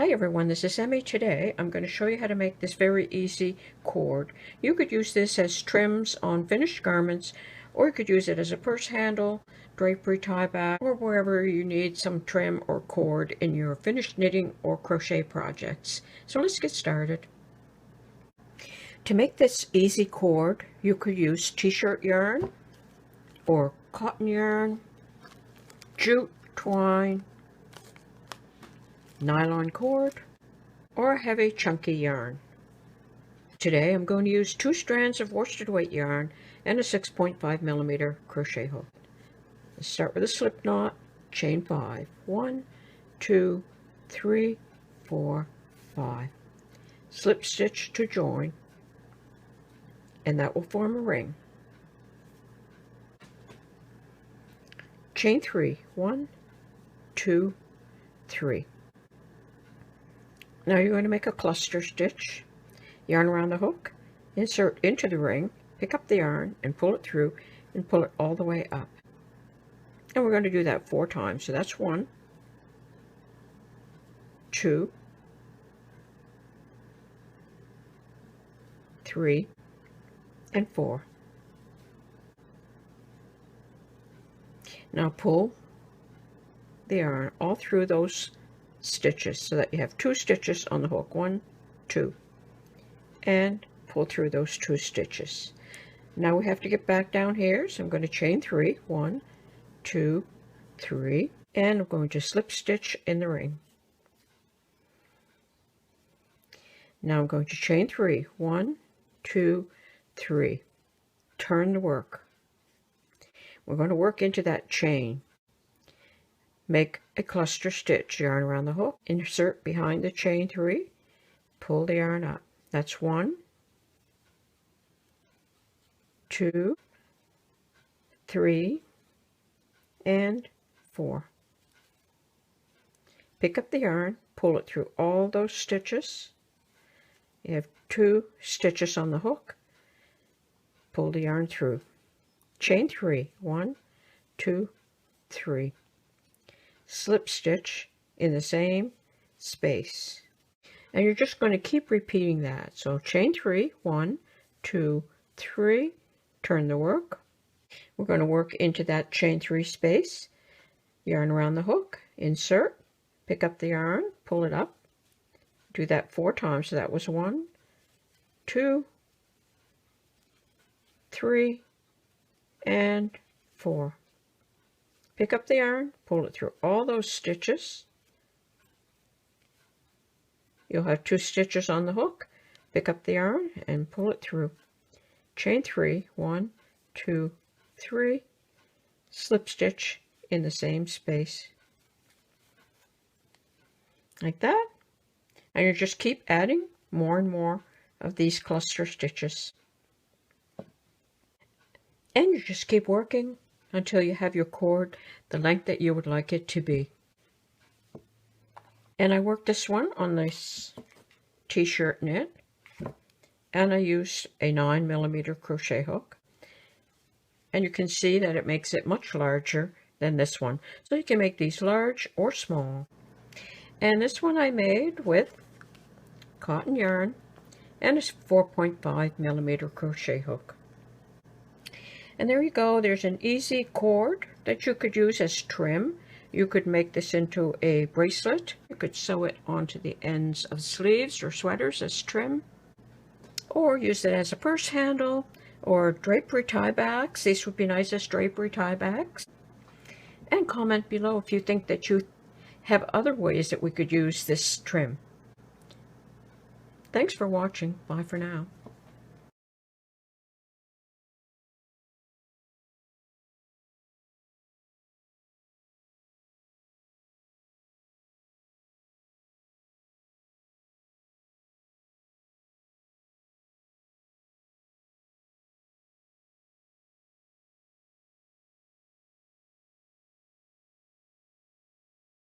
Hi everyone, this is Emmy. Today I'm going to show you how to make this very easy cord. You could use this as trims on finished garments, or you could use it as a purse handle, drapery tie back, or wherever you need some trim or cord in your finished knitting or crochet projects. So let's get started. To make this easy cord, you could use t-shirt yarn or cotton yarn, jute, twine, nylon cord, or a heavy chunky yarn. Today I'm going to use 2 strands of worsted weight yarn and a 6.5mm crochet hook. Let's start with a slip knot, chain 5. 1, 2, 3, 4, 5. Slip stitch to join, and that will form a ring. Chain 3. 1, 2, 3. Now you're going to make a cluster stitch, yarn around the hook, insert into the ring, pick up the yarn and pull it through and pull it all the way up. And we're going to do that 4 times. So that's 1, 2, 3, and 4. Now pull the yarn all through those stitches so that you have 2 stitches on the hook. 1, 2, and pull through those 2 stitches. Now we have to get back down here, so I'm going to chain 3. 1, 2, 3, and I'm going to slip stitch in the ring. Now I'm going to chain 3. 1, 2, 3. Turn the work. We're going to work into that chain. Make a cluster stitch, yarn around the hook, insert behind the chain 3, pull the yarn up. That's 1, 2, 3, and 4. Pick up the yarn, pull it through all those stitches. You have 2 stitches on the hook, pull the yarn through. Chain 3, 1, 2, 3. Slip stitch in the same space, and you're just going to keep repeating that. So chain 3, 1, 2, 3, turn the work. We're going to work into that chain 3 space, yarn around the hook, insert, pick up the yarn, pull it up, do that 4 times. So that was 1, 2, 3, and 4. Pick up the yarn, pull it through all those stitches. You'll have 2 stitches on the hook. Pick up the yarn and pull it through. Chain 3, 1, 2, 3. Slip stitch in the same space. Like that. And you just keep adding more and more of these cluster stitches. And you just keep working until you have your cord the length that you would like it to be. And I worked this one on this t-shirt knit, and I used a 9mm crochet hook, and you can see that it makes it much larger than this one, so you can make these large or small. And this one I made with cotton yarn and a 4.5mm crochet hook. And there you go. There's an easy cord that you could use as trim. You could make this into a bracelet. You could sew it onto the ends of sleeves or sweaters as trim, or use it as a purse handle or drapery tie backs. These would be nice as drapery tie backs. And comment below if you think that you have other ways that we could use this trim. Thanks for watching. Bye for now.